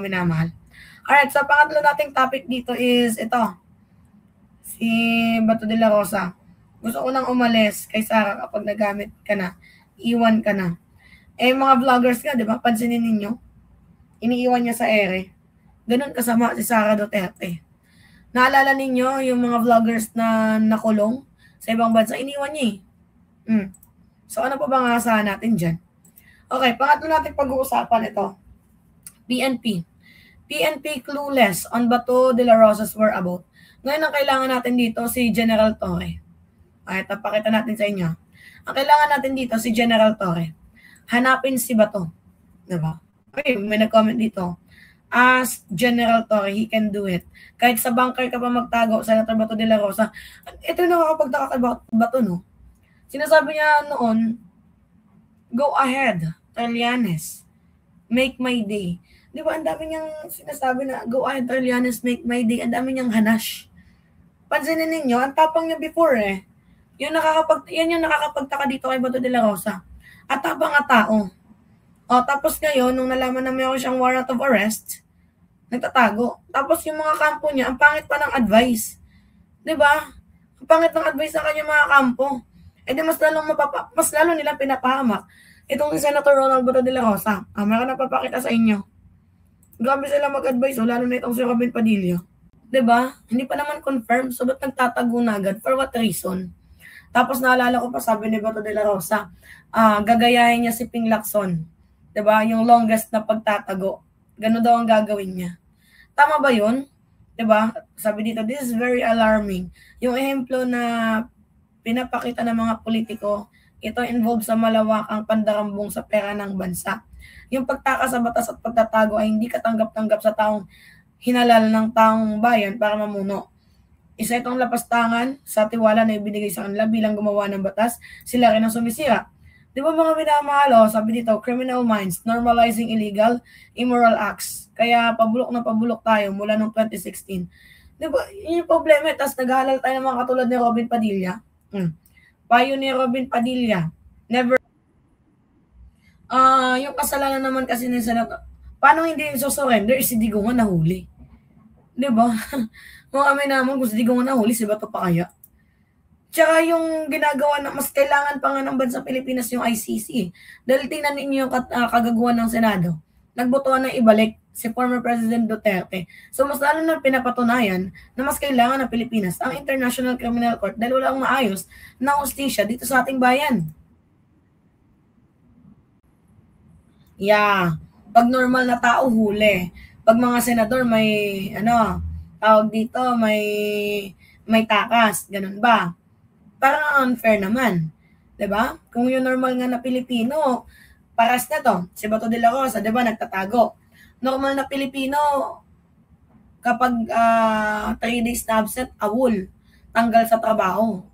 minamahal. Alright, so pangatlo nating topic dito is ito. Si Bato de la Rosa. Gusto ko nang umalis kay Sara kapag nagamit ka na. Iwan ka na. Eh, mga vloggers nga, di ba? Pansinin ninyo. Iniiwan niya sa ere. Ganun kasama si Sara Duterte. Naalala ninyo yung mga vloggers na nakulong sa ibang bansa? Iniwan niya eh. So, ano pa bang asahan natin dyan? Okay, pangatlo natin pag-uusapan ito. PNP. PNP clueless on Bato de la Rosa's whereabouts. Ngayon, ang kailangan natin dito si General Torre. Okay, tapakita natin sa inyo. Ang kailangan natin dito si General Torre. Hanapin si Bato. Diba? Okay, may nag-comment dito. Ask General Torre, he can do it. Kahit sa bunker ka pa magtago, Senator Bato de la Rosa. Ito yung nakakapagtaka kay Bato, no? Sinasabi niya noon, go ahead, Trillanes. Make my day. Di ba, ang dami niyang sinasabi na, go ahead, Trillanes, make my day. Ang dami niyang hanash. Pansinin ninyo, ang tapang niya before eh. Yan yung nakakapagtaka dito kay Bato de la Rosa. At tapang nga tao. O, tapos ngayon, nung nalaman na mayroon siyang warrant of arrest, nagtatago. Tapos yung mga kampo niya, ang pangit pa ng advice. Diba? Ang pangit ng advice sa kanya mga kampo. E di mas lalo nila pinapahamak. Itong si Senator Ronald Bato de la Rosa. Meron na papakita sa inyo. Grabe sila mag-advise, lalo na itong si Robin Padilla. Diba? Hindi pa naman confirm. So, ba't nagtatago na agad? For what reason? Tapos naalala ko pa, sabi ni Bato de la Rosa, gagayahin niya si Ping Lacson. Diba? Yung longest na pagtatago. Gano'n daw ang gagawin niya. Tama ba yun? Diba? Sabi dito, this is very alarming. Yung ehemplo na pinapakita ng mga politiko, ito involved sa malawakang pandarambong sa pera ng bansa. Yung pagtaka sa batas at pagtatago ay hindi katanggap-tanggap sa taong hinalal ng taong bayan para mamuno. Isa itong lapastangan sa tiwala na ibinigay sa kanila bilang gumawa ng batas, sila rin ang sumisira. Di ba mga minamahal, sabi dito, criminal minds, normalizing illegal, immoral acts. Kaya pabulok na pabulok tayo mula noong 2016. Di ba, yun yung problema, tapos naghahalal tayo ng mga katulad ni Robin Padilla. Payo ni Robin Padilla, never. Yung kasalanan naman kasi ni Senator, paano hindi susurrender si Digong na nahuli? Di ba? Kung kami naman, kung si Digong na nahuli, si Bato pa kaya? Tsaka yung ginagawa na mas kailangan pa nga ng bansang Pilipinas yung ICC. Dahil tingnan ninyo yung kagaguhan ng Senado. Nagbotohan na ibalik si former President Duterte. So mas lalo na pinapatunayan na mas kailangan ng Pilipinas ang International Criminal Court dahil walang maayos na hustisya dito sa ating bayan. Yeah. Pag normal na tao, huli. Pag mga senador may, tawag dito, may takas. Ganun ba? Parang unfair naman. 'Di ba? Kung yung normal nga na Pilipino, paras na to. Si Bato de la Rosa, 'di ba, nagtatago. Normal na Pilipino, kapag 3 days na absent, awol. Tanggal sa trabaho.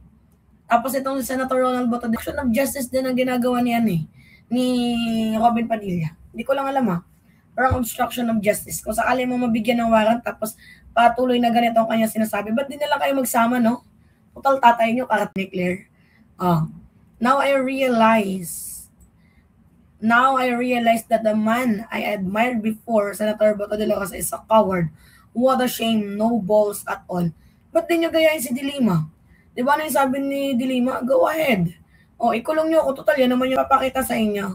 Tapos itong si Senator Ronald Bato, action of justice din ang ginagawa niyan ni Robin Padilla. Hindi ko lang alam Parang obstruction of justice. Kung sakali mo mabigyan ng warrant, tapos patuloy na ganito ang kanya sinasabi, ba't di na lang kayo magsama, no? Total tatay nyo, karat ni Claire. Now I realize that the man I admired before, Senator Bato de la Rosa, is a coward. What a shame, no balls at all. Ba't di nyo gayahin si Dilima? Di ba na yung sabi ni Dilima? Go ahead. Ikulong nyo ako. Total, yan naman yung papakita sa inyo.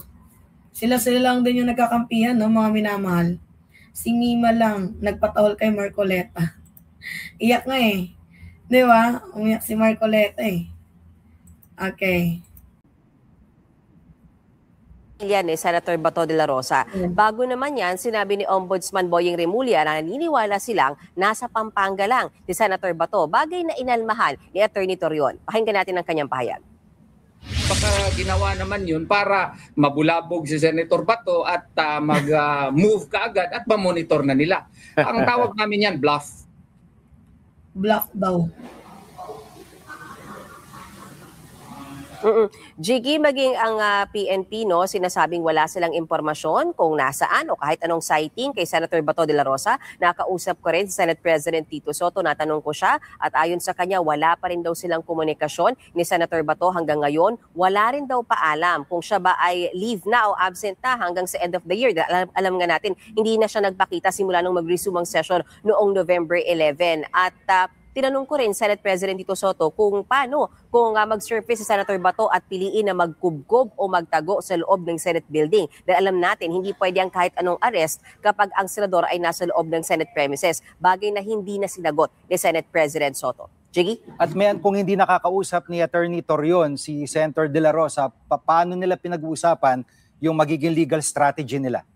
Sila lang din yung nagkakampihan, no, mga minamahal. Si Mima lang, nagpatahol kay Marcoleta. Iyak nga Di ba? Umiyak si Marcoleta Okay. Yan Senator Bato de la Rosa. Bago naman yan, sinabi ni Ombudsman Boying Remulla na naniniwala silang nasa Pampanga lang si Senator Bato, bagay na inalmahan ni Attorney Torion. Pakinggan natin ang kanyang pahayag. Baka ginawa naman yun para mabulabog si Senator Bato at mag-move kaagad at ma-monitor na nila. Ang tawag namin yan, bluff. Bluff daw. Jiggy, maging ang PNP, no, sinasabing wala silang impormasyon kung nasaan o kahit anong sighting kay Senator Bato de la Rosa. Nakausap ko rin si Senate President Tito Soto, natanong ko siya at ayon sa kanya wala pa rin daw silang komunikasyon ni Senator Bato hanggang ngayon. Wala rin daw paalam kung siya ba ay leave na o absent na hanggang sa end of the year. Alam nga natin, hindi na siya nagpakita simula nung mag-resume ang session noong November 11. At tinanong ko rin Senate President Tito Soto kung paano kung mag-surface si Senator Bato at piliin na magkubkob o magtago sa loob ng Senate building. Dahil alam natin, hindi pwede ang kahit anong arrest kapag ang senador ay nasa loob ng Senate premises. Bagay na hindi na sinagot ni Senate President Soto. Jiggy? At mayan, kung hindi nakakausap ni Attorney Torion, si Senator De La Rosa, paano nila pinag-uusapan yung magiging legal strategy nila?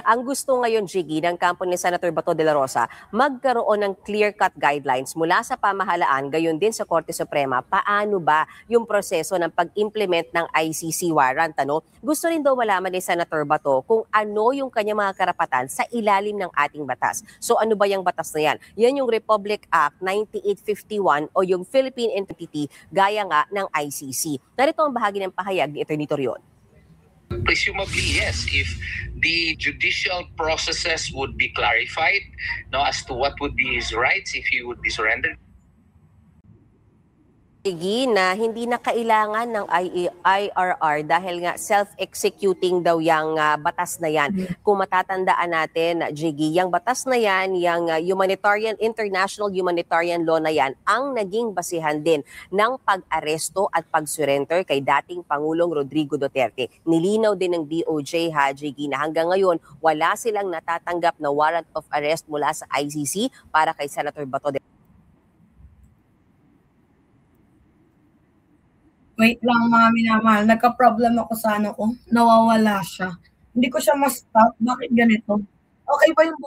Ang gusto ngayon, Jiggy, ng kampo ni Senator Bato de la Rosa, magkaroon ng clear-cut guidelines mula sa pamahalaan, gayon din sa Korte Suprema, paano ba yung proseso ng pag-implement ng ICC warrant. Ano? Gusto rin daw malaman ni Senator Bato kung ano yung kanyang mga karapatan sa ilalim ng ating batas. So ano ba yung batas na yan? Yan yung Republic Act 9851 o yung Philippine Entity gaya nga ng ICC. Narito ang bahagi ng pahayag ni Attorney Torion. Presumably, yes. If the judicial processes would be clarified, as to what would be his rights if he would be surrendered. Na hindi na kailangan ng IRR dahil nga self-executing daw yung batas na yan. Kung matatandaan natin, Jiggy, yung batas na yan, yung international humanitarian law na yan, ang naging basihan din ng pag-aresto at pag-surrender kay dating Pangulong Rodrigo Duterte. Nilinaw din ng DOJ, Jiggy, na hanggang ngayon wala silang natatanggap na warrant of arrest mula sa ICC para kay Senator Bato de Wait lang mga minamahal, nagka-problem ako sa ano ko, nawawala siya. Hindi ko siya ma-stop, bakit ganito? Okay ba yung